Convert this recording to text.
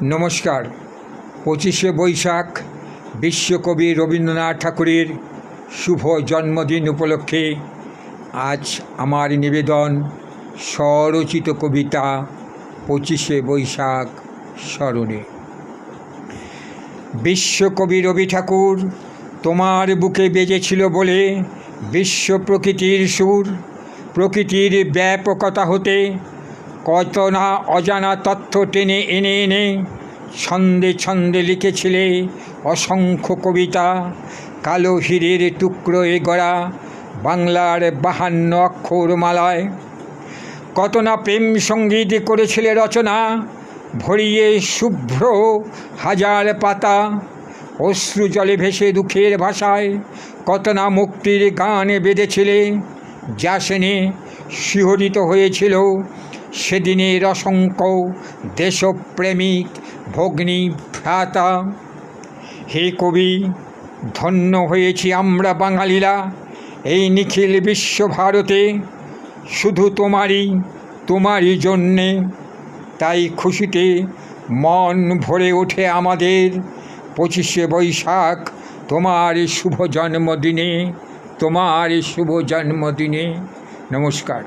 নমস্কার। 25শে বৈশাখ বিশ্বকবি রবীন্দ্রনাথ ঠাকুরের শুভ জন্মদিন উপলক্ষে আজ আমার নিবেদন স্বরচিত কবিতা 25শে বৈশাখ স্মরণে। বিশ্বকবি রবি ঠাকুর তোমার বুকে বেজেছিল বলে বিশ্ব প্রকৃতির সুর, প্রকৃতির ব্যাপকতা হতে কত না অজানা তথ্য টেনে এনে এনে ছন্দে ছন্দে লিখেছিলে অসংখ্য কবিতা। কালো হীরের টুকরোয় গড়া বাংলার 52 অক্ষরমালায় কত না প্রেম সঙ্গীত করেছিলে রচনা, ভরিয়ে শুভ্র হাজার পাতা। অশ্রু জলে ভেসে দুঃখের ভাষায় কত না মুক্তির গান বেঁধেছিলে, যা শুনে শিহরিত হয়েছিল সেদিনের অসংখ্য দেশপ্রেমিক ভগ্নী ভ্রাতা। হে কবি, ধন্য হয়েছি আমরা বাঙালিরা এই নিখিল বিশ্বভারতে, শুধু তোমারই জন্যে। তাই খুশিতে মন ভরে ওঠে আমাদের 25শে বৈশাখ তোমার শুভ জন্মদিনে, তোমার শুভ জন্মদিনে। নমস্কার।